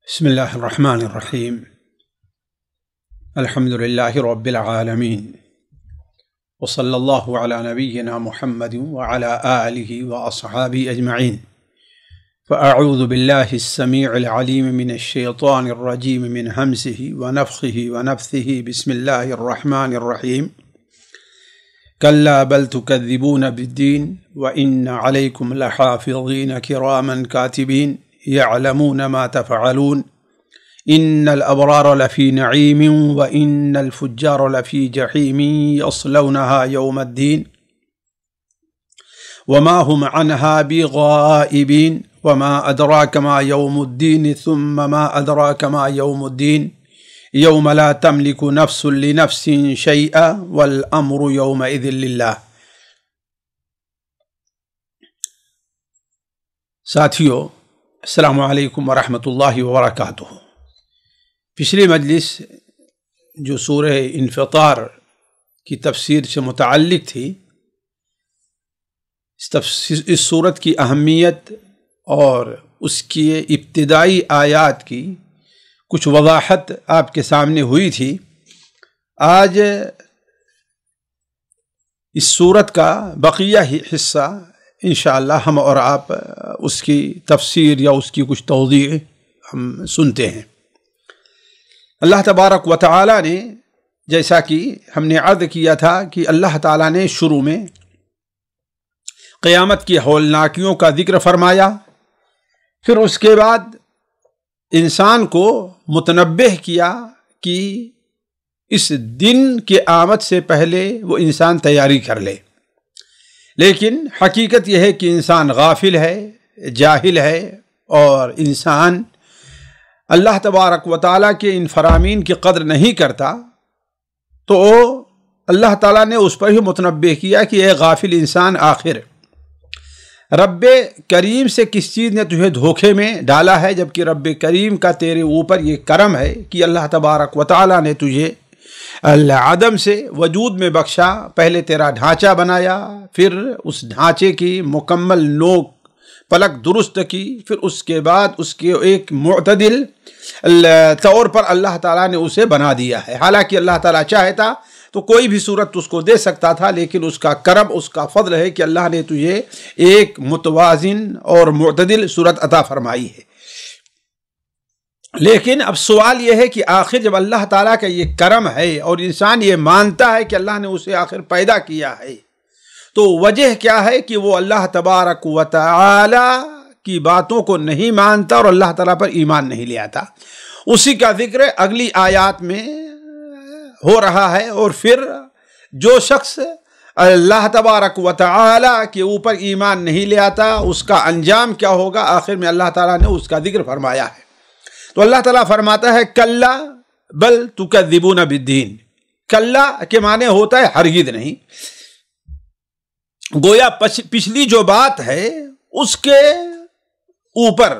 بسم الله الرحمن الرحيم. الحمد لله رب العالمين، وصلى الله على نبينا محمد وعلى آله وأصحابه أجمعين. فأعوذ بالله السميع العليم من الشيطان الرجيم من همزه ونفخه ونفثه. بسم الله الرحمن الرحيم. كلا بل تكذبون بالدين وإن عليكم لحافظين كراما كاتبين يعلمون ما تفعلون إن الأبرار لفي نعيم وإن الفجار لفي جحيم يصلونها يوم الدين وما هم عنها بغائبين وما أدراك ما يوم الدين ثم ما أدراك ما يوم الدين يوم لا تملك نفس لنفس شيئا والأمر يومئذ لله. ساتھیو، السلام علیکم ورحمۃ اللہ وبرکاتہ. پچھلی مجلس جو سورہ انفطار کی تفسیر سے متعلق تھی، اس سورت کی اہمیت اور اس کی ابتدائی آیات کی کچھ وضاحت آپ کے سامنے ہوئی تھی. آج اس سورت کا بقیہ حصہ انشاءاللہ ہم اور آپ اس کی تفسیر یا اس کی کچھ توضیح ہم سنتے ہیں. اللہ تبارک و تعالی نے، جیسا کہ ہم نے عرض کیا تھا کہ اللہ تعالی نے شروع میں قیامت کی ہولناکیوں کا ذکر فرمایا، پھر اس کے بعد انسان کو متنبہ کیا کہ اس دن کی آمد سے پہلے وہ انسان تیاری کر لے. لیکن حقیقت یہ ہے کہ انسان غافل ہے، جاہل ہے، اور انسان اللہ تبارک و تعالیٰ کے ان فرامین کی قدر نہیں کرتا. تو اللہ تعالیٰ نے اس پر ہی متنبہ کیا کہ اے غافل انسان، آخر رب کریم سے کس چیز نے تجھے دھوکے میں ڈالا ہے، جبکہ رب کریم کا تیرے اوپر یہ کرم ہے کہ اللہ تبارک و تعالیٰ نے تجھے عدم سے وجود میں بخشا. پہلے تیرا ڈھانچہ بنایا، پھر اس ڈھانچے کی مکمل نوک پلک درست کی، پھر اس کے بعد اس کے ایک معتدل طور پر اللہ تعالیٰ نے اسے بنا دیا ہے. حالانکہ اللہ تعالیٰ چاہتا تو کوئی بھی صورت اس کو دے سکتا تھا، لیکن اس کا کرم، اس کا فضل ہے کہ اللہ نے تجھے ایک متوازن اور معتدل صورت عطا فرمائی ہے. لیکن اب سوال یہ ہے کہ آخر جب اللہ تعالیٰ کا یہ کرم ہے اور انسان یہ مانتا ہے کہ اللہ نے اسے آخر پیدا کیا ہے، تو وجہ کیا ہے کہ وہ اللہ تبارک و تعالی کی باتوں کو نہیں مانتا اور اللہ تعالیٰ پر ایمان نہیں لے آتا؟ اسی کا ذکر اگلی آیات میں ہو رہا ہے. اور پھر جو شخص اللہ تبارک و تعالی کے اوپر ایمان نہیں لے آتا، اس کا انجام کیا ہوگا، آخر میں اللہ تعالیٰ نے اس کا ذکر فرمایا ہے. تو اللہ تعالیٰ فرماتا ہے کلا بل تکذبون بالدین. کلا کے معنی ہوتا ہے ہرگز نہیں. گویا پچھلی جو بات ہے اس کے اوپر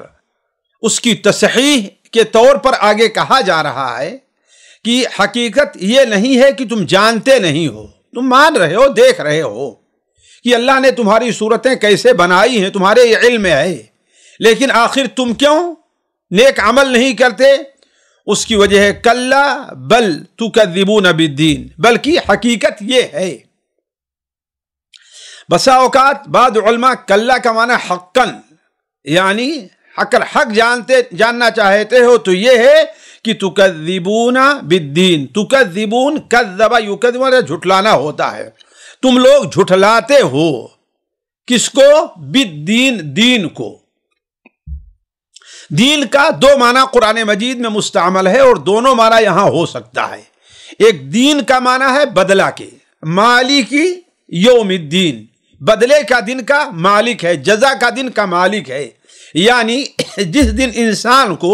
اس کی تصحیح کے طور پر آگے کہا جا رہا ہے کہ حقیقت یہ نہیں ہے کہ تم جانتے نہیں ہو، تم مان رہے ہو، دیکھ رہے ہو کہ اللہ نے تمہاری صورتیں کیسے بنائی ہیں، تمہارے یہ علم ہے، لیکن آخر تم کیوں نیک عمل نہیں کرتے؟ اس کی وجہ ہے کلا بل تکذبون بالدین. بلکہ حقیقت یہ ہے، بسا اوقات بعض علماء کلا کا معنی حقاً، یعنی حق جاننا چاہتے ہو تو یہ ہے کہ تکذبون بالدین. تکذبون کذب یکذب، جھٹلانا ہوتا ہے. تم لوگ جھٹلاتے ہو کس کو؟ بالدین، دین کو. دین کا دو معنی قرآن مجید میں مستعمل ہے اور دونوں معنی یہاں ہو سکتا ہے. ایک دین کا معنی ہے بدلہ کے، مالکی یوم الدین، بدلے کا دن کا مالک ہے، جزا کا دن کا مالک ہے. یعنی جس دن انسان کو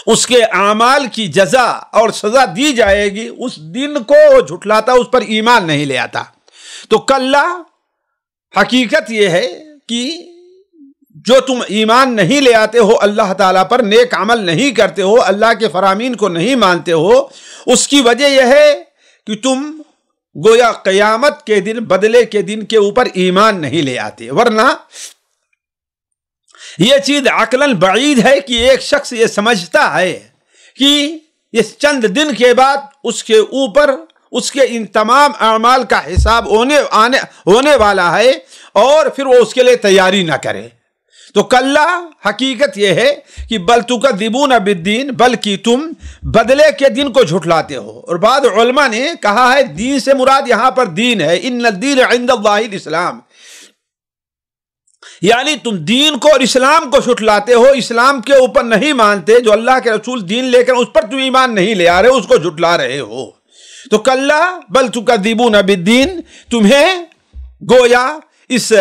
اس کے اعمال کی جزا اور سزا دی جائے گی، اس دن کو وہ جھٹلاتا، اس پر ایمان نہیں لے آتا. تو کلا حقیقت یہ ہے کہ جو تم ایمان نہیں لے آتے ہو اللہ تعالیٰ پر، نیک عمل نہیں کرتے ہو، اللہ کے فرامین کو نہیں مانتے ہو، اس کی وجہ یہ ہے کہ تم گویا قیامت کے دن، بدلے کے دن کے اوپر ایمان نہیں لے آتے. ورنہ یہ چیز عقلاً بعید ہے کہ ایک شخص یہ سمجھتا ہے کہ اس چند دن کے بعد اس کے اوپر اس کے ان تمام اعمال کا حساب ہونے والا ہے اور پھر وہ اس کے لیے تیاری نہ کرے. تو کلا، حقیقت یہ ہے کہ بل تکذبون بالدین، بلکہ تم بدلے کے دن کو جھٹلاتے ہو. اور بعض علماء نے کہا ہے دین سے مراد یہاں پر دین ہے، ان الدین عند اللہ الاسلام، یعنی تم دین کو اور اسلام کو جھٹلاتے ہو، اسلام کے اوپر نہیں مانتے، جو اللہ کے رسول دین لے کر اس پر تم ایمان نہیں لے آ رہے، اس کو جھٹلا رہے ہو. تو کلا بل تکذبون بالدین، تمہیں گویا اس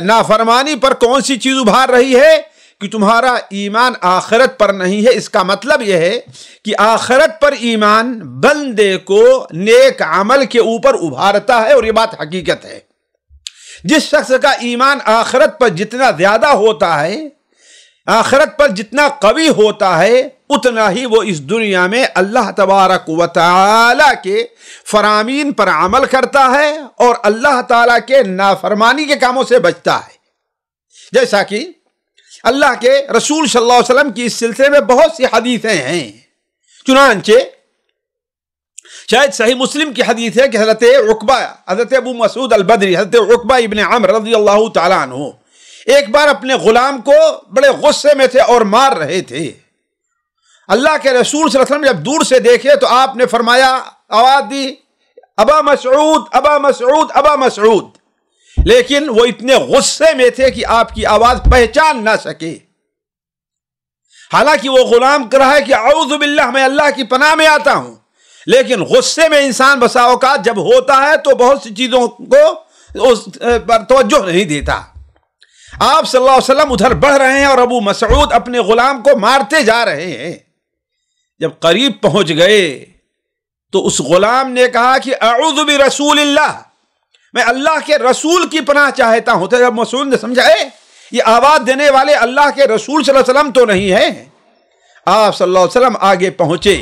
نافرمانی پر کون سی چیز ابھار رہی ہے کہ تمہارا ایمان آخرت پر نہیں ہے. اس کا مطلب یہ ہے کہ آخرت پر ایمان بندے کو نیک عمل کے اوپر ابھارتا ہے، اور یہ بات حقیقت ہے. جس شخص کا ایمان آخرت پر جتنا زیادہ ہوتا ہے، آخرت پر جتنا قوی ہوتا ہے، اتنا ہی وہ اس دنیا میں اللہ تبارک و تعالی کے فرامین پر عمل کرتا ہے اور اللہ تعالی کے نافرمانی کے کاموں سے بچتا ہے. جیسا کہ اللہ کے رسول صلی اللہ علیہ وسلم کی اس سلسلے میں بہت سی حدیثیں ہیں. چنانچہ شاید صحیح مسلم کی حدیث ہے کہ حضرت ابو مسعود البدری، حضرت عقبہ ابن عمر رضی اللہ تعالیٰ عنہ ایک بار اپنے غلام کو بڑے غصے میں تھے اور مار رہے تھے. اللہ کے رسول صلی اللہ علیہ وسلم جب دور سے دیکھے تو آپ نے فرمایا، آواز دی، ابا مسعود ابا مسعود ابا مسعود، لیکن وہ اتنے غصے میں تھے کہ آپ کی آواز پہچان نہ سکے. حالانکہ وہ غلام کہہ رہا ہے کہ اعوذ باللہ، میں اللہ کی پناہ میں آتا ہوں، لیکن غصے میں انسان بسا اوقات جب ہوتا ہے تو بہت سی چیزوں کو اس پر توجہ نہیں دیتا. آپ صلی اللہ علیہ وسلم ادھر بڑھ رہے ہیں اور ابو مسعود اپنے غلام کو مارتے جا رہے ہیں. جب قریب پہنچ گئے تو اس غلام نے کہا کہ اعوذ برسول اللہ، میں اللہ کے رسول کی پناہ چاہتا ہوں. تو جب مسعود نے سمجھا یہ آواز دینے والے اللہ کے رسول صلی اللہ علیہ وسلم تو نہیں ہے، آپ صلی اللہ علیہ وسلم آگے پہنچے،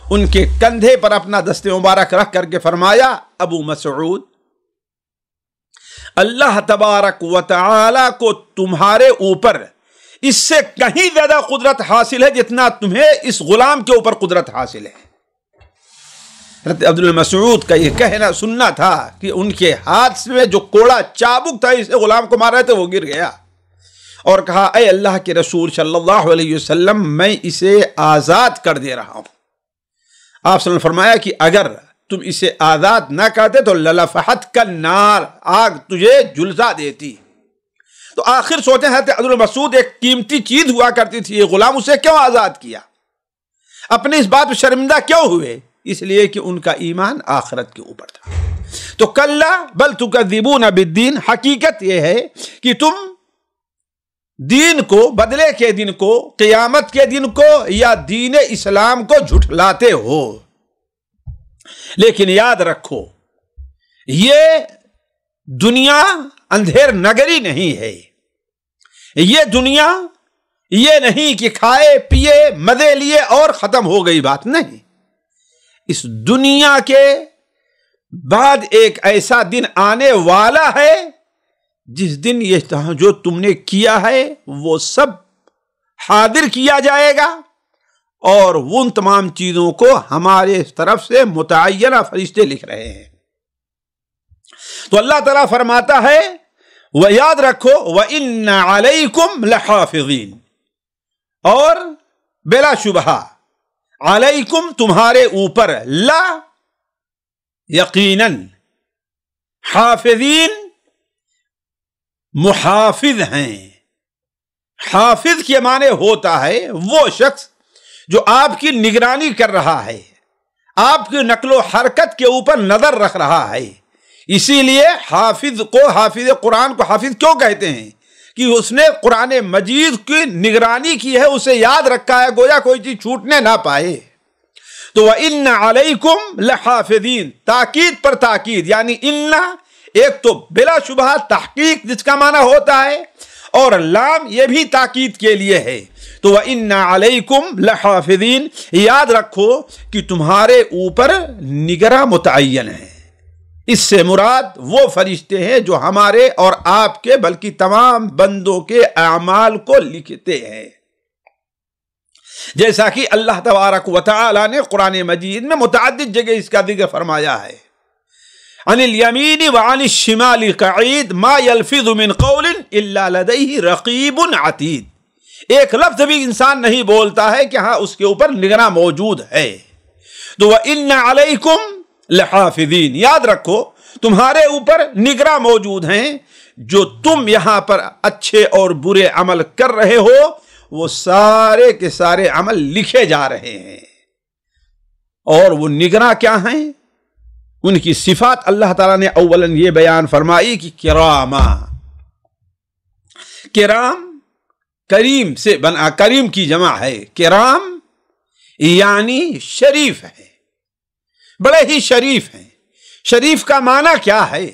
ان کے کندھے پر اپنا دست مبارک رکھ کر کے فرمایا، ابو مسعود، اللہ تبارک و تعالی کو تمہارے اوپر اس سے کہیں زیادہ قدرت حاصل ہے جتنا تمہیں اس غلام کے اوپر قدرت حاصل ہے. حضرت عبد المسعود کا یہ کہنا سننا تھا کہ ان کے ہاتھ میں جو کوڑا چابک تھا اسے غلام کو مار رہے تھے وہ گر گیا، اور کہا، اے اللہ کے رسول صلی اللہ علیہ وسلم، میں اسے آزاد کر دے رہا ہوں. آپ صلی اللہ علیہ وسلم فرمایا کہ اگر تم اسے آزاد نہ کرتے تو للفحت کا نار، آگ تجھے جلسا دیتی. تو آخر سوچیں حضرت عبد المسعود ایک قیمتی چیز ہوا کرتی تھی، یہ غلام، اسے کیوں آزاد کیا؟ اپنی اس بات پہ شرمندہ کیوں ہوئے؟ اس لیے کہ ان کا ایمان آخرت کے اوپر تھا. تو کلا بل تکذبون بالدین، حقیقت یہ ہے کہ تم دین کو، بدلے کے دن کو، قیامت کے دن کو یا دین اسلام کو جھٹلاتے ہو. لیکن یاد رکھو، یہ دنیا اندھیر نگری نہیں ہے. یہ دنیا یہ نہیں کہ کھائے پیے مزے لیے اور ختم ہو گئی بات، نہیں. اس دنیا کے بعد ایک ایسا دن آنے والا ہے جس دن یہ جو تم نے کیا ہے وہ سب حاضر کیا جائے گا، اور ان تمام چیزوں کو ہمارے طرف سے متعینہ فرشتے لکھ رہے ہیں. تو اللہ تعالیٰ فرماتا ہے، وہ یاد رکھو، وَإِنَّ عَلَيْكُمْ لَحَافِظِينَ، اور بلا شبہ علیکم تمہارے اوپر، لا یقیناً، حافظین محافظ ہیں. حافظ کے معنی ہوتا ہے وہ شخص جو آپ کی نگرانی کر رہا ہے، آپ کی نقل و حرکت کے اوپر نظر رکھ رہا ہے. اسی لیے حافظ کو، حافظ قرآن کو حافظ کیوں کہتے ہیں؟ کہ اس نے قرآن مجید کی نگرانی کی ہے، اسے یاد رکھا ہے، گویا کوئی چیز چھوٹنے نہ پائے. تو وَإِنَّ عَلَيْكُمْ لَحَافِظِينَ، تاکید پر تاکید، یعنی ان ایک تو بلا شبہ تحقیق جس کا معنی ہوتا ہے، اور لام یہ بھی تاکید کے لیے ہے. تو وَإِنَّ عَلَيْكُمْ لَحَافِظِينَ، یاد رکھو کہ تمہارے اوپر نگراں متعین ہے. اس سے مراد وہ فرشتے ہیں جو ہمارے اور آپ کے بلکہ تمام بندوں کے اعمال کو لکھتے ہیں، جیسا کہ اللہ تبارک و تعالی نے قرآن مجید میں متعدد جگہ اس کا ذکر فرمایا ہے، عن الیمین وعن الشمال قعید ما یلفظ من قول الا لدیہ رقیب عتید، ایک لفظ بھی انسان نہیں بولتا ہے کہ ہاں اس کے اوپر نگراں موجود ہے۔ تو وَإِنَّ عَلَيْكُمْ لحافظین، یاد رکھو تمہارے اوپر نگراں موجود ہیں، جو تم یہاں پر اچھے اور برے عمل کر رہے ہو وہ سارے کے سارے عمل لکھے جا رہے ہیں۔ اور وہ نگراں کیا ہیں؟ ان کی صفات اللہ تعالیٰ نے اولاً یہ بیان فرمائی کہ کراما، کرام کریم سے بنا، کریم کی جمع ہے، کرام یعنی شریف ہے، بڑے ہی شریف ہیں۔ شریف کا معنی کیا ہے؟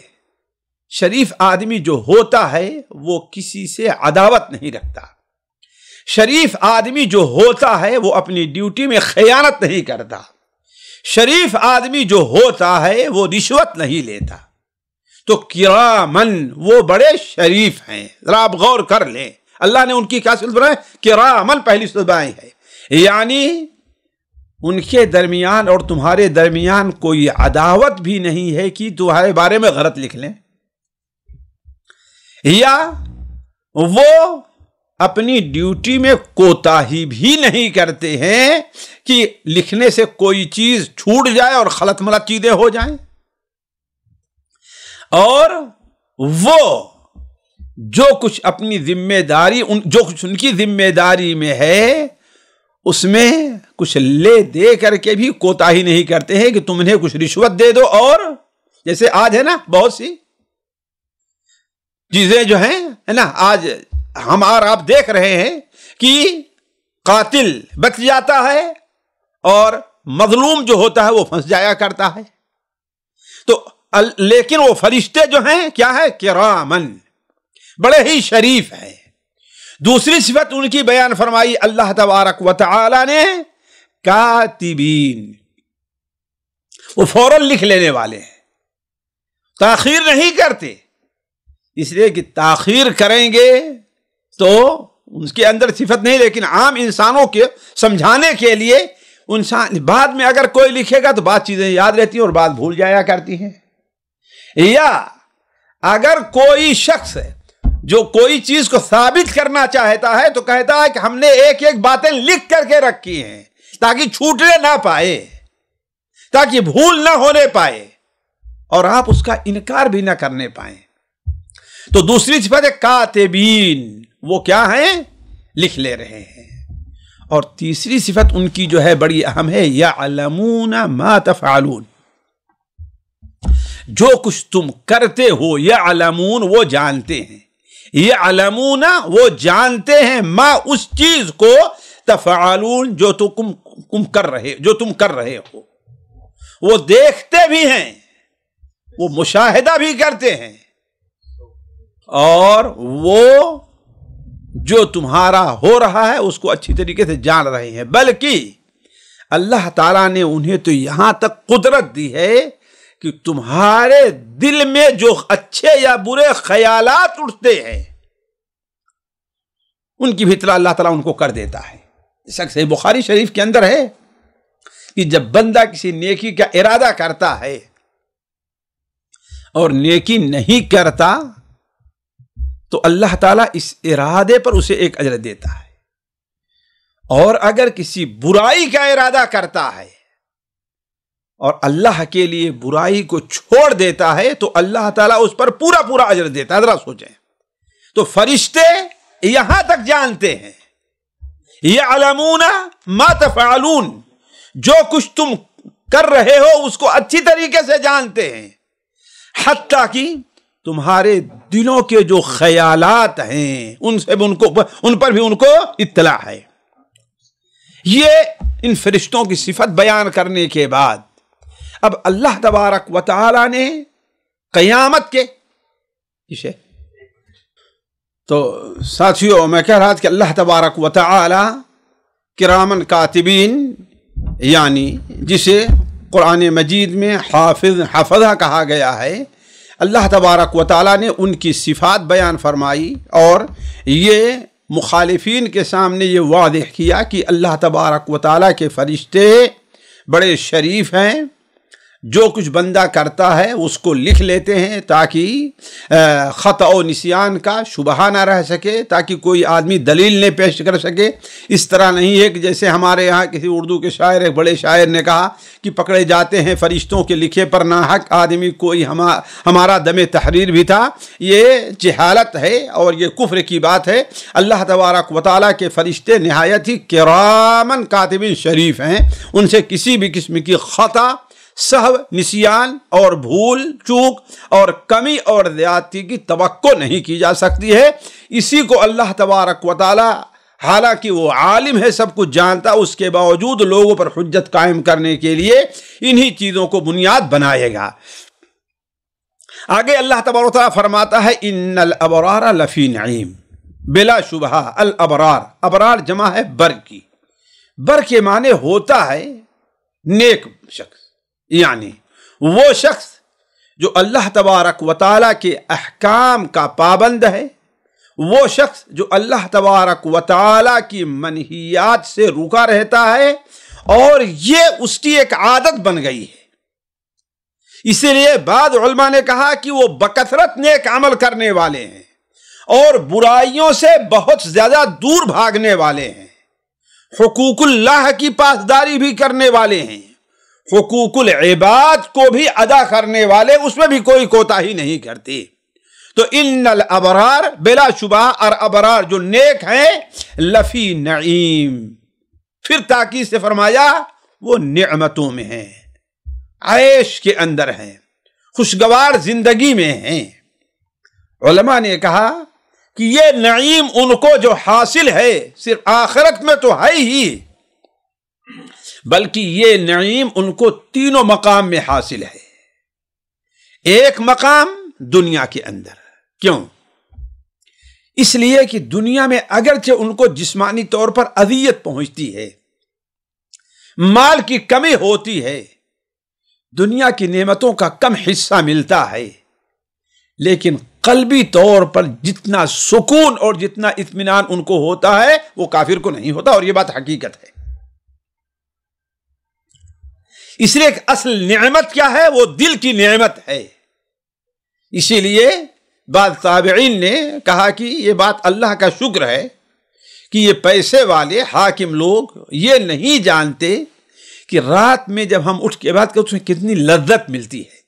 شریف آدمی جو ہوتا ہے وہ کسی سے عداوت نہیں رکھتا، شریف آدمی جو ہوتا ہے وہ اپنی ڈیوٹی میں خیانت نہیں کرتا، شریف آدمی جو ہوتا ہے وہ رشوت نہیں لیتا۔ تو کرامن، وہ بڑے شریف ہیں۔ ذرا آپ غور کر لیں، اللہ نے ان کی کیا صفت بنائی؟ کرامن پہلی صفت بنائی ہے، یعنی ان کے درمیان اور تمہارے درمیان کوئی عداوت بھی نہیں ہے کہ تمہارے بارے میں غلط لکھ لیں، یا وہ اپنی ڈیوٹی میں کوتاہی بھی نہیں کرتے ہیں کہ لکھنے سے کوئی چیز چھوٹ جائے اور غلط ملت چیزیں ہو جائیں، اور وہ جو کچھ اپنی ذمہ داری، جو کچھ ان کی ذمہ داری میں ہے اس میں کچھ لے دے کر کے بھی کوتاہی نہیں کرتے ہیں کہ تم انہیں کچھ رشوت دے دو۔ اور جیسے آج ہے نا بہت سی چیزیں جو ہیں ہے نا، آج ہم اور آپ دیکھ رہے ہیں کہ قاتل بچ جاتا ہے اور مظلوم جو ہوتا ہے وہ پھنس جایا کرتا ہے۔ تو لیکن وہ فرشتے جو ہیں کیا ہے؟ کرامن، بڑے ہی شریف ہیں۔ دوسری صفت ان کی بیان فرمائی اللہ تبارک و تعالی نے، کاتبین، وہ فوراً لکھ لینے والے ہیں، تاخیر نہیں کرتے، اس لیے کہ تاخیر کریں گے تو ان کے اندر صفت نہیں، لیکن عام انسانوں کے سمجھانے کے لیے انسان بعد میں اگر کوئی لکھے گا تو بعض چیزیں یاد رہتی ہیں اور بعض بھول جایا کرتی ہیں، یا اگر کوئی شخص جو کوئی چیز کو ثابت کرنا چاہتا ہے تو کہتا ہے کہ ہم نے ایک ایک باتیں لکھ کر کے رکھی ہیں تاکہ چھوٹنے نہ پائے، تاکہ بھول نہ ہونے پائے اور آپ اس کا انکار بھی نہ کرنے پائیں۔ تو دوسری صفت ہے کاتبین، وہ کیا ہیں؟ لکھ لے رہے ہیں۔ اور تیسری صفت ان کی جو ہے بڑی اہم ہے، یعلمون ما تفعلون، جو کچھ تم کرتے ہو، یعلمون وہ جانتے ہیں، یعلمون وہ جانتے ہیں، ما اس چیز کو، تفعلون جو تم کر رہے ہو، وہ دیکھتے بھی ہیں، وہ مشاہدہ بھی کرتے ہیں، اور وہ جو تمہارا ہو رہا ہے اس کو اچھی طریقے سے جان رہے ہیں۔ بلکہ اللہ تعالیٰ نے انہیں تو یہاں تک قدرت دی ہے کہ تمہارے دل میں جو اچھے یا برے خیالات اٹھتے ہیں ان کی بھی اطلاع اللہ تعالیٰ ان کو کر دیتا ہے۔ جیسا کہ صحیح بخاری شریف کے اندر ہے کہ جب بندہ کسی نیکی کا ارادہ کرتا ہے اور نیکی نہیں کرتا تو اللہ تعالیٰ اس ارادے پر اسے ایک اجر دیتا ہے، اور اگر کسی برائی کا ارادہ کرتا ہے اور اللہ کے لیے برائی کو چھوڑ دیتا ہے تو اللہ تعالیٰ اس پر پورا پورا اجر دیتا ہے۔ ذرا سوچیں، تو فرشتے یہاں تک جانتے ہیں، یعلمون ما تفعلون، جو کچھ تم کر رہے ہو اس کو اچھی طریقے سے جانتے ہیں، حتیٰ کہ تمہارے دلوں کے جو خیالات ہیں ان پر بھی ان کو اطلاع ہے۔ یہ ان فرشتوں کی صفت بیان کرنے کے بعد اب اللہ تبارک و تعالی نے قیامت کے اسے تو ساتھیوں میں کہہ رہا تھا کہ اللہ تبارک و تعالی کرامن کاتبین، یعنی جسے قرآن مجید میں حافظہ کہا گیا ہے، اللہ تبارک و تعالیٰ نے ان کی صفات بیان فرمائی اور یہ مخالفین کے سامنے یہ واضح کیا کہ اللہ تبارک و تعالیٰ کے فرشتے بڑے شریف ہیں، جو کچھ بندہ کرتا ہے اس کو لکھ لیتے ہیں تاکہ خطا و نسیان کا شبہ نہ رہ سکے، تاکہ کوئی آدمی دلیل نہیں پیش کر سکے۔ اس طرح نہیں ہے کہ جیسے ہمارے یہاں کسی اردو کے شاعر، ایک بڑے شاعر نے کہا کہ پکڑے جاتے ہیں فرشتوں کے لکھے پر ناحق آدمی کوئی، ہمارا دم تحریر بھی تھا۔ یہ جہالت ہے اور یہ کفر کی بات ہے۔ اللہ تبارک و تعالیٰ کے فرشتے نہایت ہی کرامن کاتبین شریف ہیں، ان سے کسی بھی قسم کی خطا، سہو، نسیان اور بھول چوک اور کمی اور زیادتی کی توقع نہیں کی جا سکتی ہے۔ اسی کو اللہ تبارک و تعالی، حالانکہ وہ عالم ہے، سب کچھ جانتا، اس کے باوجود لوگوں پر حجت قائم کرنے کے لیے انہی چیزوں کو بنیاد بنائے گا۔ آگے اللہ تبارک و تعالی فرماتا ہے ان الابرار لفی نعیم، بلا شبہ الابرار، ابرار جمع ہے بر کی، بر کے معنی ہوتا ہے نیک شخص، یعنی وہ شخص جو اللہ تبارک و تعالیٰ کے احکام کا پابند ہے، وہ شخص جو اللہ تبارک و تعالیٰ کی منہیات سے رکا رہتا ہے، اور یہ اس کی ایک عادت بن گئی ہے۔ اسی لیے بعض علماء نے کہا کہ وہ بکثرت نیک عمل کرنے والے ہیں اور برائیوں سے بہت زیادہ دور بھاگنے والے ہیں، حقوق اللہ کی پاسداری بھی کرنے والے ہیں، حقوق العباد کو بھی ادا کرنے والے، اس میں بھی کوئی کوتاہی نہیں کرتے۔ تو ان الابرار، بلا شبہ، اور ابرار جو نیک ہیں، لفی نعیم، پھر تاکید سے فرمایا وہ نعمتوں میں ہیں، عیش کے اندر ہیں، خوشگوار زندگی میں ہیں۔ علماء نے کہا کہ یہ نعیم ان کو جو حاصل ہے صرف آخرت میں تو ہے ہی، بلکہ یہ نعیم ان کو تینوں مقام میں حاصل ہے۔ ایک مقام دنیا کے اندر، کیوں؟ اس لیے کہ دنیا میں اگرچہ ان کو جسمانی طور پر اذیت پہنچتی ہے، مال کی کمی ہوتی ہے، دنیا کی نعمتوں کا کم حصہ ملتا ہے، لیکن قلبی طور پر جتنا سکون اور جتنا اطمینان ان کو ہوتا ہے وہ کافر کو نہیں ہوتا، اور یہ بات حقیقت ہے۔ اس لیے اصل نعمت کیا ہے؟ وہ دل کی نعمت ہے۔ اسی لیے بعض تابعین نے کہا کہ یہ بات اللہ کا شکر ہے کہ یہ پیسے والے حاکم لوگ یہ نہیں جانتے کہ رات میں جب ہم اٹھ کے بعد اس میں کتنی لذت ملتی ہے،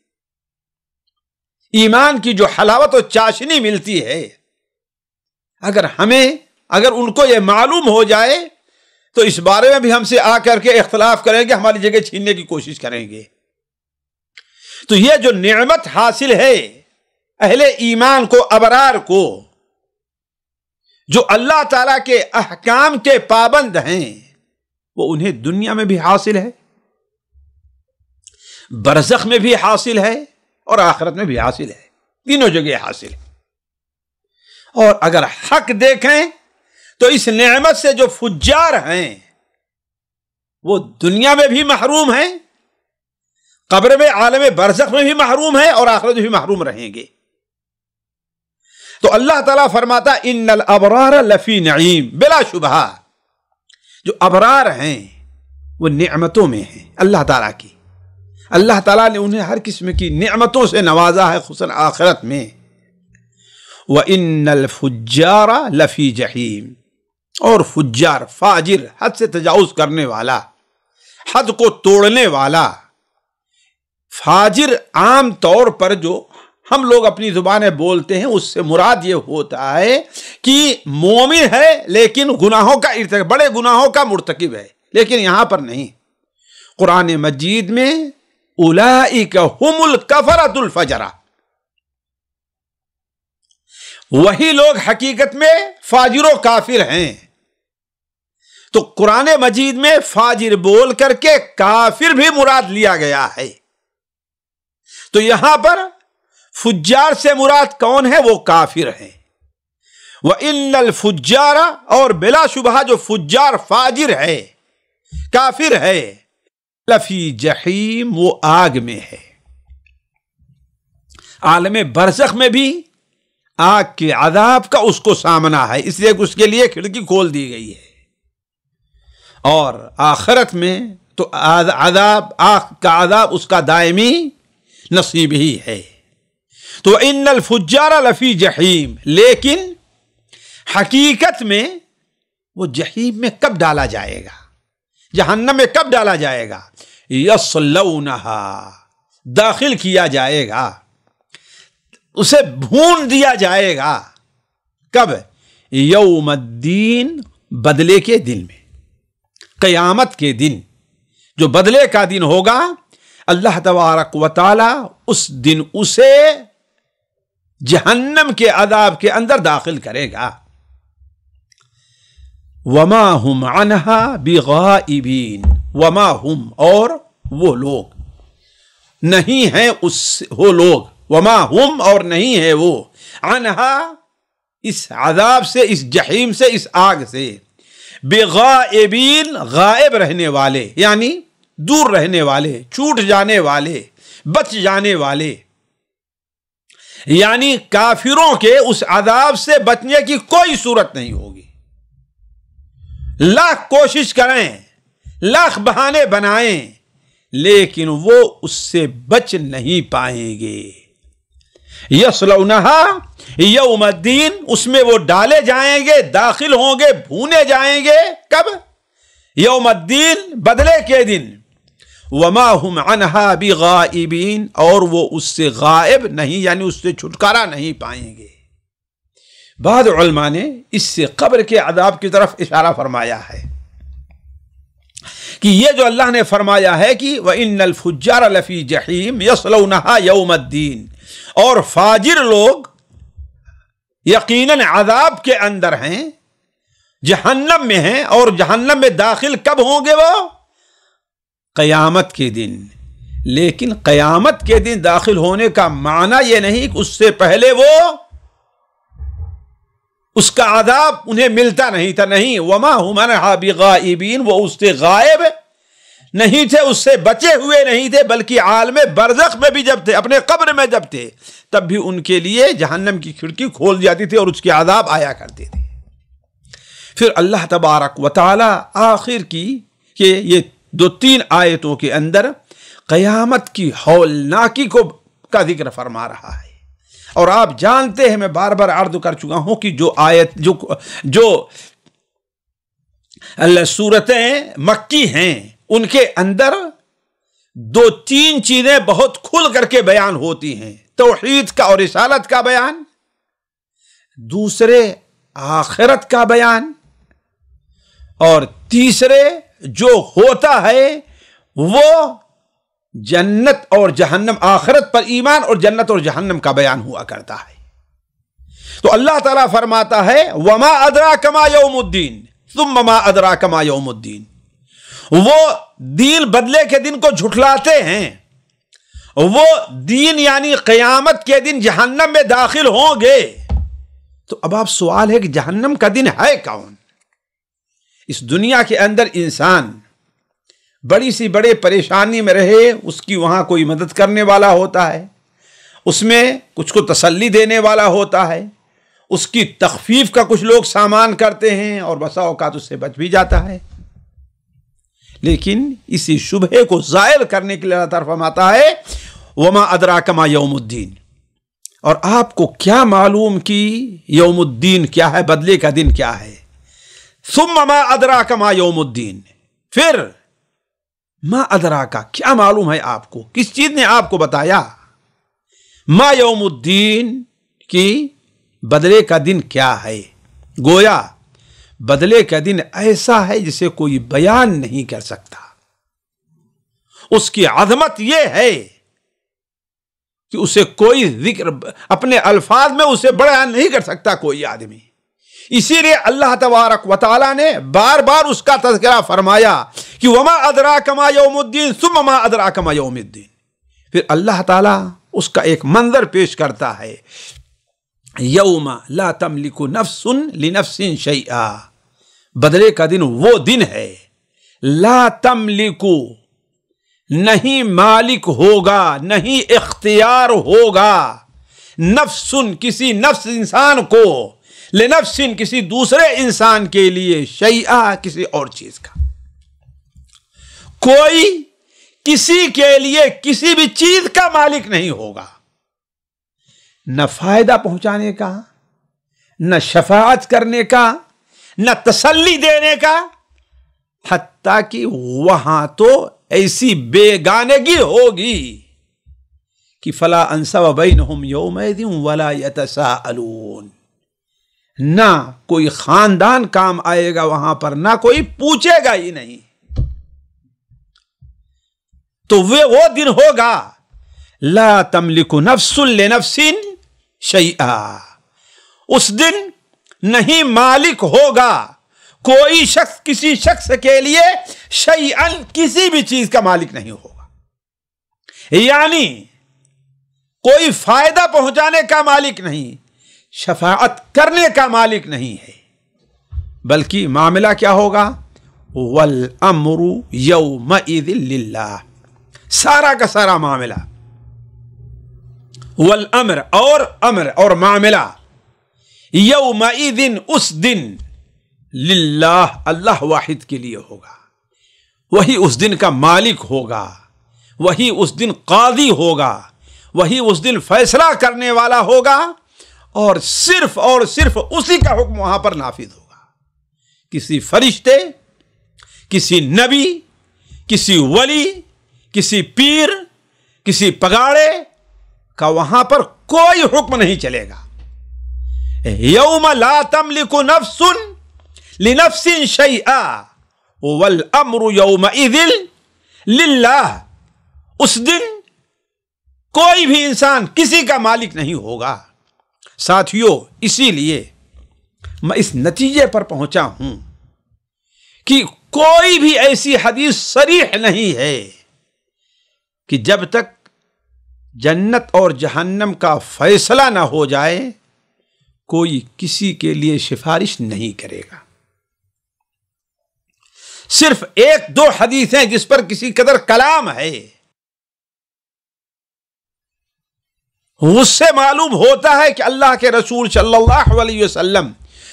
ایمان کی جو حلاوت و چاشنی ملتی ہے۔ اگر ان کو یہ معلوم ہو جائے تو اس بارے میں بھی ہم سے آ کر کے اختلاف کریں گے، ہماری جگہ چھیننے کی کوشش کریں گے۔ تو یہ جو نعمت حاصل ہے اہل ایمان کو، ابرار کو، جو اللہ تعالیٰ کے احکام کے پابند ہیں، وہ انہیں دنیا میں بھی حاصل ہے، برزخ میں بھی حاصل ہے، اور آخرت میں بھی حاصل ہے، تینوں جگہ حاصل ہے۔ اور اگر حق دیکھیں تو اس نعمت سے جو فجار ہیں وہ دنیا میں بھی محروم ہیں، قبر میں، عالم برزخ میں بھی محروم ہیں، اور آخرت میں بھی محروم رہیں گے۔ تو اللہ تعالیٰ فرماتا ان الابرار لفی نعیم، بلا شبہ جو ابرار ہیں وہ نعمتوں میں ہیں اللہ تعالیٰ کی۔ اللہ تعالیٰ نے انہیں ہر قسم کی نعمتوں سے نوازا ہے، خصوصاً آخرت میں۔ وَإِنَّ الْفُجَّارَ لَفِي جَحِيمٍ، اور فجار، فاجر، حد سے تجاوز کرنے والا، حد کو توڑنے والا۔ فاجر عام طور پر جو ہم لوگ اپنی زبانیں بولتے ہیں اس سے مراد یہ ہوتا ہے کہ مومن ہے لیکن گناہوں کا ارتکاب، بڑے گناہوں کا مرتکب ہے، لیکن یہاں پر نہیں۔ قرآن مجید میں اولئک ہم الکفرۃ الفجرہ، وہی لوگ حقیقت میں فاجر و کافر ہیں۔ تو قرآن مجید میں فاجر بول کر کے کافر بھی مراد لیا گیا ہے۔ تو یہاں پر فجار سے مراد کون ہے؟ وہ کافر ہیں۔ وَإِنَّ الْفُجَّارَ، اور بلا شبہ جو فجار، فاجر ہے، کافر ہے، لفی جہیم، وہ آگ میں ہے. عالم برزخ میں بھی آگ کے عذاب کا اس کو سامنا ہے، اس لیے اس کے لیے کھڑکی کھول دی گئی ہے. اور آخرت میں تو عذاب، آگ کا عذاب اس کا دائمی نصیب ہی ہے. تو ان الفجار لفی جہیم، لیکن حقیقت میں وہ جہیم میں کب ڈالا جائے گا، جہنم میں کب ڈالا جائے گا؟ یصلونہا، داخل کیا جائے گا، اسے بھون دیا جائے گا. کب؟ یوم الدین، بدلے کے دن میں، قیامت کے دن جو بدلے کا دن ہوگا، اللہ تبارک و تعالی اس دن اسے جہنم کے عذاب کے اندر داخل کرے گا. وما ہم عنہا بغائبین، وما ہم، اور وہ لوگ نہیں ہیں وہ لوگ، وما ہم، اور نہیں ہے وہ، عنہا، اس عذاب سے، اس جہیم سے، اس آگ سے، بغائبین، غائب رہنے والے، یعنی دور رہنے والے، چھوٹ جانے والے، بچ جانے والے. یعنی کافروں کے اس عذاب سے بچنے کی کوئی صورت نہیں ہوگی. لاکھ کوشش کریں، لاکھ بہانے بنائیں، لیکن وہ اس سے بچ نہیں پائیں گے. یصلونہا یوم الدین، اس میں وہ ڈالے جائیں گے، داخل ہوں گے، بھونے جائیں گے. کب؟ یوم الدین، بدلے کے دن. وما ہم عنہا بغائبین، اور وہ اس سے غائب نہیں، یعنی اس سے چھٹکارا نہیں پائیں گے. بعض علماء نے اس سے قبر کے عذاب کی طرف اشارہ فرمایا ہے کہ یہ جو اللہ نے فرمایا ہے کہ وَإِنَّ الْفُجَّارَ لَفِي جَحِيمٍ يَصْلَوْنَهَا يَوْمَ الدِّينِ، اور فاجر لوگ یقیناً عذاب کے اندر ہیں، جہنم میں ہیں، اور جہنم میں داخل کب ہوں گے؟ وہ قیامت کے دن. لیکن قیامت کے دن داخل ہونے کا معنی یہ نہیں کہ اس سے پہلے وہ اس کا عذاب انہیں ملتا نہیں تھا. نہیں، وما ہم عنہا بغائبین، وہ اس سے غائب نہیں تھے، اس سے بچے ہوئے نہیں تھے، بلکہ عالم برزخ میں بھی جب تھے، اپنے قبر میں جب تھے، تب بھی ان کے لیے جہنم کی کھڑکی کھول جاتی تھی اور اس کے عذاب آیا کرتے تھے. پھر اللہ تبارک و تعالی آخر کی کہ یہ 2-3 آیتوں کے اندر قیامت کی ہولناکی کا ذکر فرما رہا ہے. اور آپ جانتے ہیں، میں بار بار عرض کر چکا ہوں کہ جو آیت جو سورتیں مکی ہیں، ان کے اندر 2-3 چیزیں بہت کھل کر کے بیان ہوتی ہیں. توحید کا اور رسالت کا بیان، دوسرے آخرت کا بیان، اور تیسرے جو ہوتا ہے وہ جنت اور جہنم، آخرت پر ایمان اور جنت اور جہنم کا بیان ہوا کرتا ہے. تو اللہ تعالیٰ فرماتا ہے وما ادراک ما یوم الدین ثم ما ادراک ما یوم الدین. وہ دین، بدلے کے دن کو جھٹلاتے ہیں. وہ دین یعنی قیامت کے دن جہنم میں داخل ہوں گے. تو اب آپ سوال ہے کہ جہنم کا دن ہے کون؟ اس دنیا کے اندر انسان بڑی سی بڑے پریشانی میں رہے، اس کی وہاں کوئی مدد کرنے والا ہوتا ہے، اس میں کچھ کو تسلی دینے والا ہوتا ہے، اس کی تخفیف کا کچھ لوگ سامان کرتے ہیں، اور بسا اوقات اس سے بچ بھی جاتا ہے. لیکن اسی شبہے کو زائل کرنے کے لیے اللہ تعالیٰ فرماتا ہے وما ادراک ما یوم الدین. اور آپ کو کیا معلوم کہ یوم الدین کیا ہے، بدلے کا دن کیا ہے؟ ثم ما ادراک ما یوم الدین، پھر ما ادراک، کیا معلوم ہے آپ کو، کس چیز نے آپ کو بتایا ما یوم الدین کی بدلے کا دن کیا ہے؟ گویا بدلے کا دن ایسا ہے جسے کوئی بیان نہیں کر سکتا. اس کی عظمت یہ ہے کہ اسے کوئی ذکر اپنے الفاظ میں اسے بیان نہیں کر سکتا کوئی آدمی. اسی لیے اللہ تبارک و تعالی نے بار بار اس کا تذکرہ فرمایا کہ وما ادراک ما یوم الدین ثم ما ادراک ما یوم الدین. پھر اللہ تعالی اس کا ایک منظر پیش کرتا ہے، یوم لا تملک نفس لنفس شیئا. بدلے کا دن وہ دن ہے لا تملک، نہیں مالک ہوگا، نہیں اختیار ہوگا نفسن کسی نفس انسان کو، لنفسن کسی دوسرے انسان کے لیے، شیئا کسی اور چیز کا. کوئی کسی کے لیے کسی بھی چیز کا مالک نہیں ہوگا، نہ فائدہ پہنچانے کا، نہ شفاعت کرنے کا، نہ تسلی دینے کا، حتیٰ کہ وہاں تو ایسی بیگانگی ہوگی کہ فلا انسب بینہم یومئذ ولا یتساءلون. نہ کوئی خاندان کام آئے گا وہاں پر، نہ کوئی پوچھے گا ہی نہیں. تو وہ دن ہوگا لا تملک نفس لنفس شیئا. اس دن نہیں مالک ہوگا کوئی شخص کسی شخص کے لیے شیئا کسی بھی چیز کا مالک نہیں ہوگا. یعنی کوئی فائدہ پہنچانے کا مالک نہیں، شفاعت کرنے کا مالک نہیں ہے، بلکہ معاملہ کیا ہوگا؟ والامر یومئذ للہ. سارا کا سارا معاملہ، والامر اور معاملہ، یومئذ اس دن، للہ اللہ واحد کے لیے ہوگا. وہی اس دن کا مالک ہوگا، وہی اس دن قاضی ہوگا، وہی اس دن فیصلہ کرنے والا ہوگا، اور صرف اسی کا حکم وہاں پر نافذ ہوگا. کسی فرشتے، کسی نبی، کسی ولی، کسی پیر، کسی پگاڑے کا وہاں پر کوئی حکم نہیں چلے گا. یوم لا تملک نفس لنفس شیئا والامر یومئذ للہ. اس دن کوئی بھی انسان کسی کا مالک نہیں ہوگا. ساتھیوں، اسی لیے میں اس نتیجے پر پہنچا ہوں کہ کوئی بھی ایسی حدیث صریح نہیں ہے کہ جب تک جنت اور جہنم کا فیصلہ نہ ہو جائے کوئی کسی کے لیے سفارش نہیں کرے گا. صرف ایک دو حدیثیں جس پر کسی قدر کلام ہے، اس سے معلوم ہوتا ہے کہ اللہ کے رسول صلی اللہ علیہ وسلم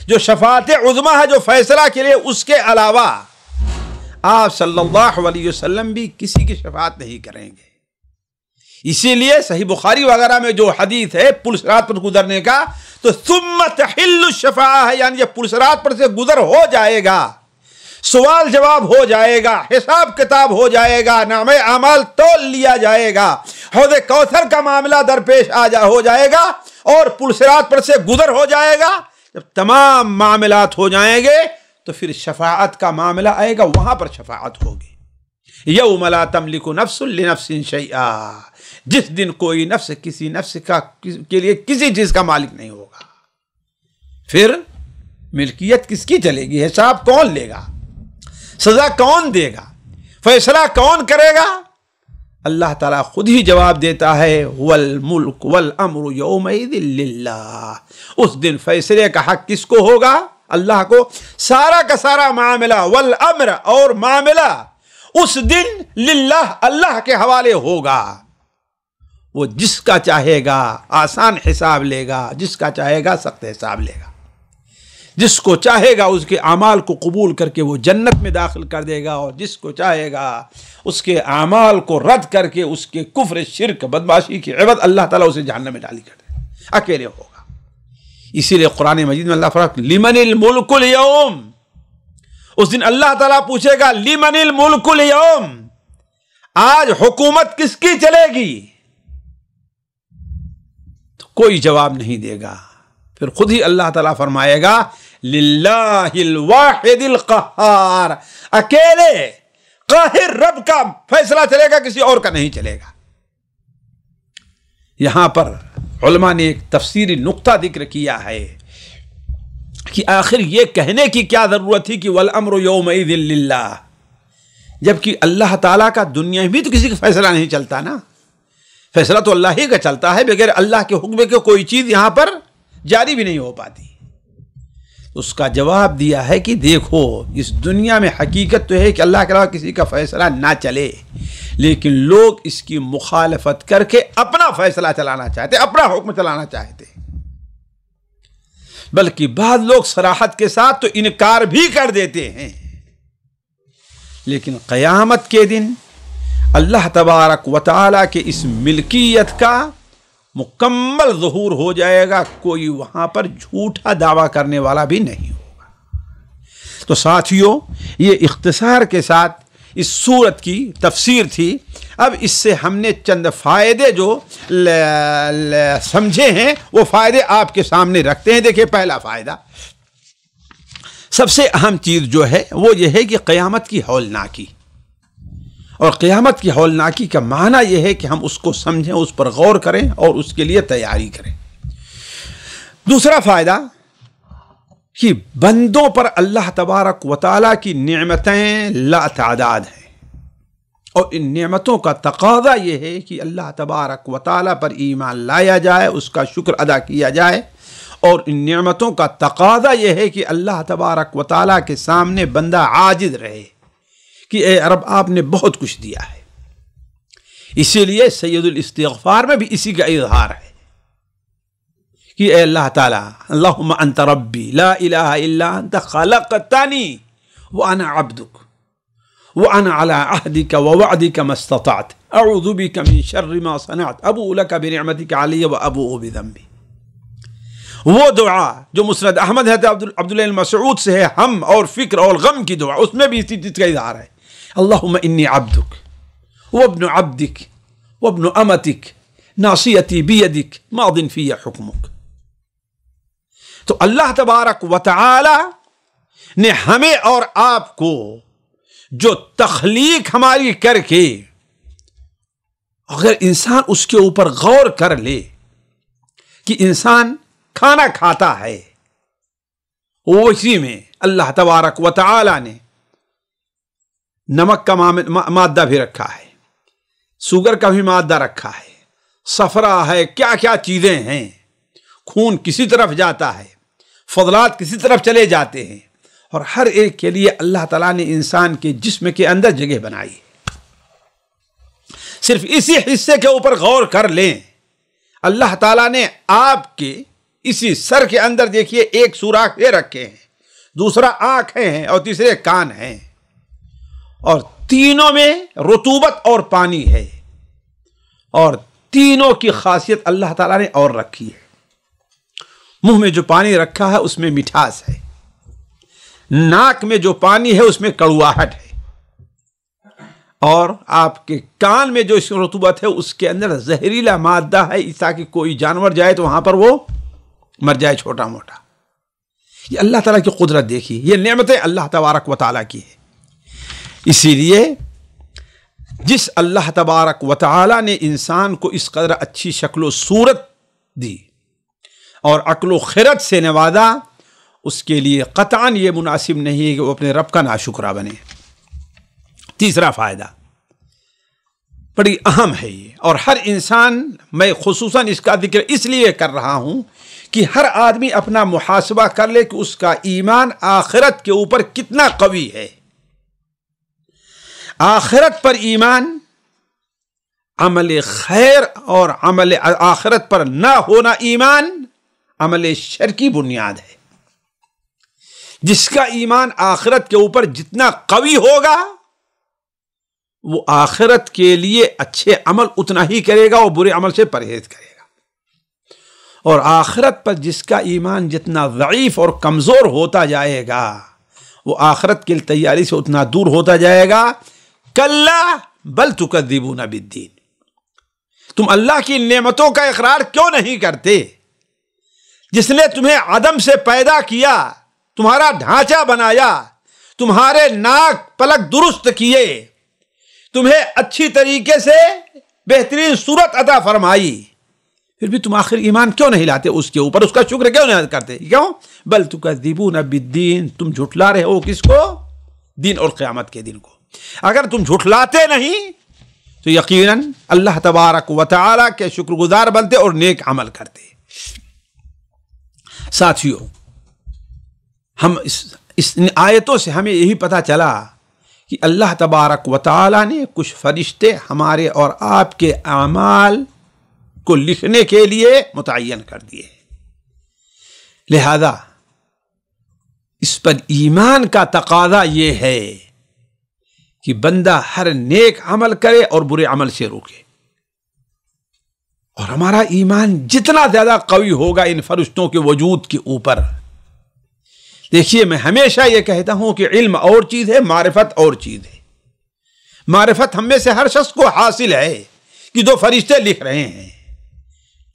جو شفاعت عظمی ہے، جو فیصلہ کے لیے، اس کے علاوہ آپ صلی اللہ علیہ وسلم بھی کسی کی شفاعت نہیں کریں گے. اسی لیے صحیح بخاری وغیرہ میں جو حدیث ہے پل صراط پر گزرنے کا، تو ثم تحل الشفاعہ ہے، یعنی جب پل صراط پر سے گزر ہو جائے گا، سوال جواب ہو جائے گا، حساب کتاب ہو جائے گا، نامہ اعمال تول لیا جائے گا، حوض کوثر کا معاملہ درپیش ہو جائے گا، اور پل صراط پر سے گزر ہو جائے گا. جب تمام معاملات ہو جائیں گے تو پھر شفاعت کا معاملہ آئے گا، وہاں پر شفاعت ہوگی. یوم لا تملک نفس لنفس شیئا. جس دن کوئی نفس کسی نفس کے لیے کسی چیز کا مالک نہیں ہوگا. پھر ملکیت کس کی چلے گی؟ حساب کون لے گا؟ سزا کون دے گا؟ فیصلہ کون کرے گا؟ اللہ تعالیٰ خود ہی جواب دیتا ہے، والملک والامر یومئذ للہ. اس دن فیصلے کا حق کس کو ہوگا؟ اللہ کو. سارا کا سارا معاملہ، والامر اور معاملہ، اس دن للہ اللہ کے حوالے ہوگا. وہ جس کا چاہے گا آسان حساب لے گا، جس کا چاہے گا سخت حساب لے گا. جس کو چاہے گا اس کے اعمال کو قبول کر کے وہ جنت میں داخل کر دے گا، اور جس کو چاہے گا اس کے اعمال کو رد کر کے اس کے کفر، شرک، بدمعاشی کی عوض اللہ تعالیٰ اسے جہنم میں ڈالی کر دے گا. اکیلے ہوگا. اسی لیے قرآن مجید میں اللہ فرماتا ہے لمن الملک اليوم. اس دن اللہ تعالیٰ پوچھے گا لمن الملک اليوم، آج حکومت کس کی چلے گی؟ تو کوئی جواب نہیں دے گا. پھر خود ہی اللہ تعالیٰ فرمائے گا للہ الواحد القہار. اکیلے قاہر رب کا فیصلہ چلے گا، کسی اور کا نہیں چلے گا. یہاں پر علماء نے ایک تفسیری نقطہ ذکر کیا ہے کہ آخر یہ کہنے کی کیا ضرورت تھی کہ والامر یومئذ للہ، جبکہ اللہ تعالیٰ کا دنیا میں بھی تو کسی کا فیصلہ نہیں چلتا نا. فیصلہ تو اللہ ہی کا چلتا ہے، بغیر اللہ کے حکم کے کوئی چیز یہاں پر جاری بھی نہیں ہو پاتی. اس کا جواب دیا ہے کہ دیکھو، اس دنیا میں حقیقت تو ہے کہ اللہ کے علاوہ کسی کا فیصلہ نہ چلے، لیکن لوگ اس کی مخالفت کر کے اپنا فیصلہ چلانا چاہتے، اپنا حکم چلانا چاہتے، بلکہ بعض لوگ صراحت کے ساتھ تو انکار بھی کر دیتے ہیں۔ لیکن قیامت کے دن اللہ تبارک و تعالیٰ کے اس ملکیت کا مکمل ظہور ہو جائے گا، کوئی وہاں پر جھوٹا دعویٰ کرنے والا بھی نہیں ہوگا۔ تو ساتھیوں، یہ اختصار کے ساتھ اس سورت کی تفسیر تھی۔ اب اس سے ہم نے چند فائدے جو سمجھے ہیں وہ فائدے آپ کے سامنے رکھتے ہیں۔ دیکھیں، پہلا فائدہ، سب سے اہم چیز جو ہے وہ یہ ہے کہ قیامت کی ہولناکی، اور قیامت کی ہولناکی کا معنی یہ ہے کہ ہم اس کو سمجھیں، اس پر غور کریں اور اس کے لیے تیاری کریں۔ دوسرا فائدہ کہ بندوں پر اللہ تبارک و تعالیٰ کی نعمتیں لا تعداد ہیں، اور ان نعمتوں کا تقاضا یہ ہے کہ اللہ تبارک و تعالیٰ پر ایمان لایا جائے، اس کا شکر ادا کیا جائے، اور ان نعمتوں کا تقاضا یہ ہے کہ اللہ تبارک و تعالیٰ کے سامنے بندہ عاجز رہے کہ اے رب، آپ نے بہت کچھ دیا ہے۔ اسی لیے سید الاستغفار میں بھی اسی کا اظہار ہے کہ اے اللہ تعالیٰ، اللہم انت ربی لا الہ الا انت خلقتنی وانا عبدک وانا علی عہدک ووعدک ما استطعت اعوذ بک من شر ما صنعت ابوء لک بنعمتک علی وابوء بذنبی۔ وہ دعا جو مسند احمد ہے عبداللہ المسعود سے ہے، ہم اور فکر اور غم کی دعا، اس میں بھی اسی چیز کا اظہار ہے، اللہم انی عبدک وابن عبدک وابن امتک ناصیتی بیدک ماض فی حکمک۔ تو اللہ تبارک و تعالی نے ہمیں اور آپ کو جو تخلیق ہماری کر کے، اگر انسان اس کے اوپر غور کر لے کہ انسان کھانا کھاتا ہے، اسی میں اللہ تبارک و تعالی نے نمک کا مادہ بھی رکھا ہے، شوگر کا بھی مادہ رکھا ہے، صفرا ہے، کیا کیا چیزیں ہیں، خون کسی طرف جاتا ہے، فضلات کسی طرف چلے جاتے ہیں، اور ہر ایک کے لیے اللہ تعالیٰ نے انسان کے جسم کے اندر جگہ بنائی ہے۔ صرف اسی حصے کے اوپر غور کر لیں، اللہ تعالیٰ نے آپ کے اسی سر کے اندر دیکھیے ایک سوراخ یہ رکھے ہیں، دوسرا آنکھیں ہیں، اور تیسرے کان ہیں، اور تینوں میں رطوبت اور پانی ہے، اور تینوں کی خاصیت اللہ تعالیٰ نے اور رکھی ہے۔ منہ میں جو پانی رکھا ہے اس میں مٹھاس ہے، ناک میں جو پانی ہے اس میں کڑواہٹ ہے، اور آپ کے کان میں جو رطوبت ہے اس کے اندر زہریلا مادہ ہے، تاکہ کوئی جانور جائے تو وہاں پر وہ مر جائے چھوٹا موٹا۔ یہ اللہ تعالیٰ کی قدرت دیکھیے، یہ نعمتیں اللہ تبارک و تعالیٰ کی ہے۔ اسی لیے جس اللہ تبارک و تعالیٰ نے انسان کو اس قدر اچھی شکل و صورت دی اور عقل و خرد سے نوازا، اس کے لیے قطعاً یہ مناسب نہیں ہے کہ وہ اپنے رب کا ناشکرہ بنے۔ تیسرا فائدہ بڑی اہم ہے یہ، اور ہر انسان، میں خصوصاً اس کا ذکر اس لیے کر رہا ہوں کہ ہر آدمی اپنا محاسبہ کر لے کہ اس کا ایمان آخرت کے اوپر کتنا قوی ہے۔ آخرت پر ایمان، عمل خیر اور عمل آخرت پر نہ ہونا ایمان عمل شر کی بنیاد ہے۔ جس کا ایمان آخرت کے اوپر جتنا قوی ہوگا، وہ آخرت کے لیے اچھے عمل اتنا ہی کرے گا اور برے عمل سے پرہیز کرے گا، اور آخرت پر جس کا ایمان جتنا ضعیف اور کمزور ہوتا جائے گا، وہ آخرت کی تیاری سے اتنا دور ہوتا جائے گا۔ کلا بل تکذبون بالدین، تم اللہ کی نعمتوں کا اقرار کیوں نہیں کرتے؟ جس نے تمہیں عدم سے پیدا کیا، تمہارا ڈھانچہ بنایا، تمہارے ناک پلک درست کیے، تمہیں اچھی طریقے سے بہترین صورت عطا فرمائی، پھر بھی تم آخر ایمان کیوں نہیں لاتے اس کے اوپر، اس کا شکر کیوں نہیں کرتے؟ کیوں؟ بل تکذبون بالدین، تم جھٹلا رہے ہو کس کو؟ دین اور قیامت کے دن کو۔ اگر تم جھٹلاتے نہیں تو یقیناً اللہ تبارک و تعالیٰ کے شکر گزار بنتے اور نیک عمل کرتے۔ ساتھیوں، ہم اس آیتوں سے ہمیں یہی پتہ چلا کہ اللہ تبارک و تعالی نے کچھ فرشتے ہمارے اور آپ کے اعمال کو لکھنے کے لیے متعین کر دیے، لہذا اس پر ایمان کا تقاضا یہ ہے کہ بندہ ہر نیک عمل کرے اور برے عمل سے روکے، اور ہمارا ایمان جتنا زیادہ قوی ہوگا ان فرشتوں کے وجود کے اوپر. دیکھیے، میں ہمیشہ یہ کہتا ہوں کہ علم اور چیز ہے، معرفت اور چیز ہے. معرفت ہم میں سے ہر شخص کو حاصل ہے کہ دو فرشتے لکھ رہے ہیں،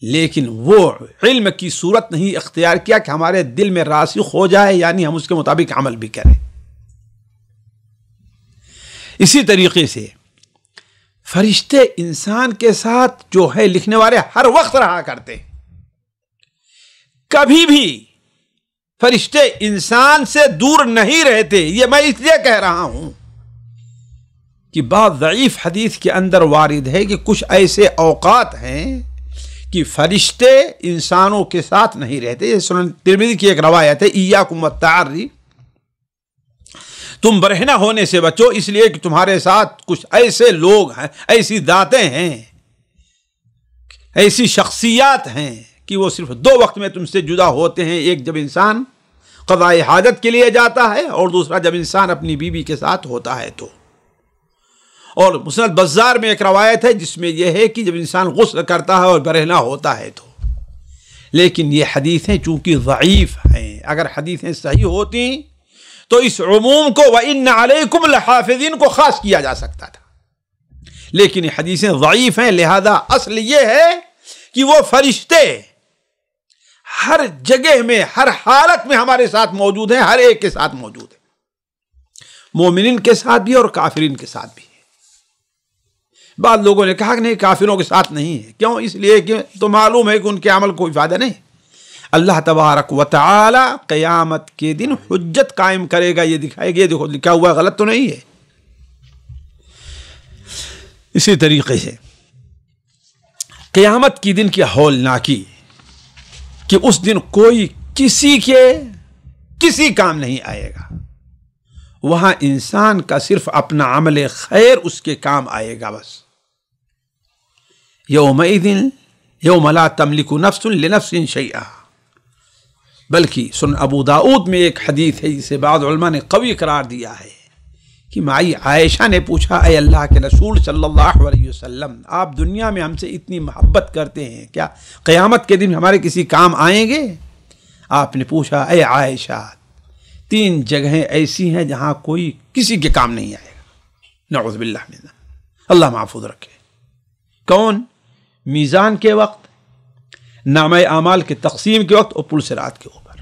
لیکن وہ علم کی صورت نہیں اختیار کیا کہ ہمارے دل میں راسخ ہو جائے، یعنی ہم اس کے مطابق عمل بھی کریں. اسی طریقے سے فرشتے انسان کے ساتھ جو ہے لکھنے والے ہر وقت رہا کرتے، کبھی بھی فرشتے انسان سے دور نہیں رہتے. یہ میں اس لیے کہہ رہا ہوں کہ بعض ضعیف حدیث کے اندر وارد ہے کہ کچھ ایسے اوقات ہیں کہ فرشتے انسانوں کے ساتھ نہیں رہتے. یہ سنن ترمذی کی ایک روایت ہے، ایاکم والتعری، تم برہنہ ہونے سے بچو، اس لیے کہ تمہارے ساتھ کچھ ایسے لوگ ہیں، ایسی ذاتیں ہیں، ایسی شخصیات ہیں کہ وہ صرف دو وقت میں تم سے جدا ہوتے ہیں. ایک جب انسان قضاء حاجت کے لیے جاتا ہے، اور دوسرا جب انسان اپنی بیوی کے ساتھ ہوتا ہے تو. اور مسند بزار میں ایک روایت ہے جس میں یہ ہے کہ جب انسان غسل کرتا ہے اور برہنہ ہوتا ہے تو. لیکن یہ حدیثیں چونکہ ضعیف ہیں، اگر حدیثیں صحیح ہوتی تو اس عموم کو وَإِنَّ عَلَيْكُمْ لَحَافِظِينَ کو خاص کیا جا سکتا تھا، لیکن یہ حدیثیں ضعیف ہیں. لہذا اصل یہ ہے کہ وہ فرشتے ہر جگہ میں، ہر حالت میں ہمارے ساتھ موجود ہیں، ہر ایک کے ساتھ موجود ہیں، مومنین کے ساتھ بھی اور کافرین کے ساتھ بھی. بعض لوگوں نے کہا کہ نہیں، کافروں کے ساتھ نہیں ہے. کیوں؟ اس لیے کہ تو معلوم ہے کہ ان کے عمل کوئی فائدہ نہیں. اللہ تبارک و تعالی قیامت کے دن حجت قائم کرے گا، یہ دکھائے گا. یہ دیکھو لکھا ہوا غلط تو نہیں ہے. اسی طریقے سے قیامت کی دن کی ہولناکی کہ اس دن کوئی کسی کام نہیں آئے گا. وہاں انسان کا صرف اپنا عمل خیر اس کے کام آئے گا بس. یومئذ یوم لا تملک نفس لنفس شیئا. بلکہ سن ابو داؤد میں ایک حدیث ہے جسے بعض علماء نے قوی قرار دیا ہے کہ مائی عائشہ نے پوچھا، اے اللہ کے رسول صلی اللہ علیہ وسلم، آپ دنیا میں ہم سے اتنی محبت کرتے ہیں، کیا قیامت کے دن ہمارے کسی کام آئیں گے؟ آپ نے پوچھا، اے عائشہ، 3 جگہیں ایسی ہیں جہاں کوئی کسی کے کام نہیں آئے گا. نعوذ باللہ من ذلک، اللہ محفوظ رکھے. کون؟ میزان کے وقت، نامہ اعمال کے تقسیم کے وقت، اور پل صراط کے اوپر.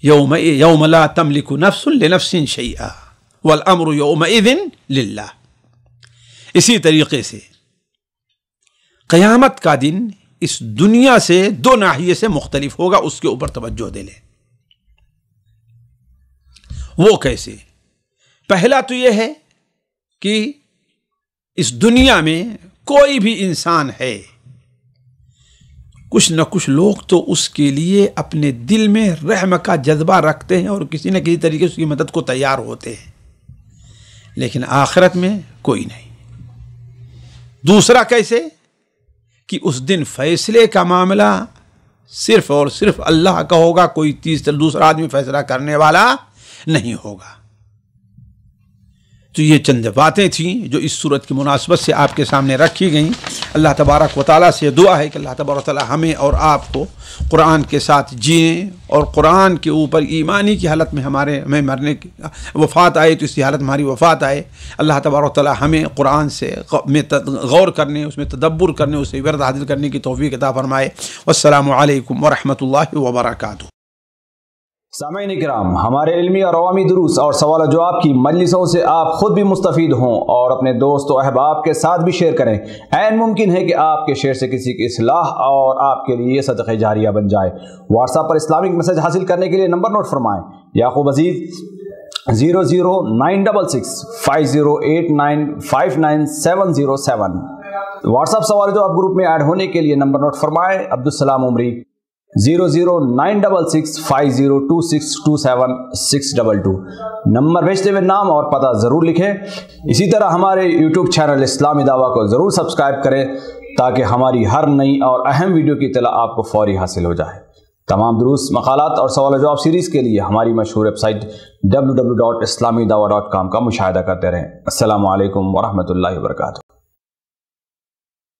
یوم لا تملک نفس لنفس شیئا والامر یومئذ للہ. اسی طریقے سے قیامت کا دن اس دنیا سے 2 ناحیے سے مختلف ہوگا، اس کے اوپر توجہ دے لیں. وہ کیسے؟ پہلا تو یہ ہے کہ اس دنیا میں کوئی بھی انسان ہے، کچھ نہ کچھ لوگ تو اس کے لیے اپنے دل میں رحم کا جذبہ رکھتے ہیں اور کسی نہ کسی طریقے سے اس کی مدد کو تیار ہوتے ہیں، لیکن آخرت میں کوئی نہیں. دوسرا کیسے؟ کہ اس دن فیصلے کا معاملہ صرف اور صرف اللہ کا ہوگا، کوئی دوسرا آدمی فیصلہ کرنے والا نہیں ہوگا. تو یہ چند باتیں تھیں جو اس صورت کی مناسبت سے آپ کے سامنے رکھی گئیں. اللہ تبارک و تعالیٰ سے دعا ہے کہ اللہ تبارک و تعالیٰ ہمیں اور آپ کو قرآن کے ساتھ جئیں، اور قرآن کے اوپر ایمانی کی حالت میں ہمیں مرنے کی وفات آئے تو اسی حالت میں ہماری وفات آئے. اللہ تبارک و تعالیٰ ہمیں قرآن سے غور کرنے، اس میں تدبر کرنے، اسے ورد حاصل کرنے کی توفیق عطا فرمائے. والسلام علیکم ورحمۃ اللہ وبرکاتہ. سامعین کرام، ہمارے علمی اور عوامی دروس اور سوال و جواب کی مجلسوں سے آپ خود بھی مستفید ہوں اور اپنے دوست و احباب کے ساتھ بھی شیئر کریں. عین ممکن ہے کہ آپ کے شیئر سے کسی کی اصلاح اور آپ کے لیے صدقہ جاریہ بن جائے. واٹس ایپ پر اسلامک میسج حاصل کرنے کے لیے نمبر نوٹ فرمائیں: یعقوب عزیز 00966 5089 59707. واٹس ایپ سوال جو آپ گروپ میں ایڈ ہونے کے لیے نمبر نوٹ فرمائیں: عبدالسلام عمری 00966502627622 نمبر بھیجتے ہوئے نام اور پتہ ضرور لکھیں۔ اسی طرح ہمارے یوٹیوب چینل اسلامی دعویٰ کو ضرور سبسکرائب کریں تاکہ ہماری ہر نئی اور اہم ویڈیو کی اطلاع آپ کو فوری حاصل ہو جائے۔ تمام دروس، مقالات اور سوال و جواب سیریز کے لیے ہماری مشہور ویب سائٹ www.islamidawah.com کا مشاہدہ کرتے رہیں۔ السلام علیکم ورحمۃ اللہ وبرکاتہ۔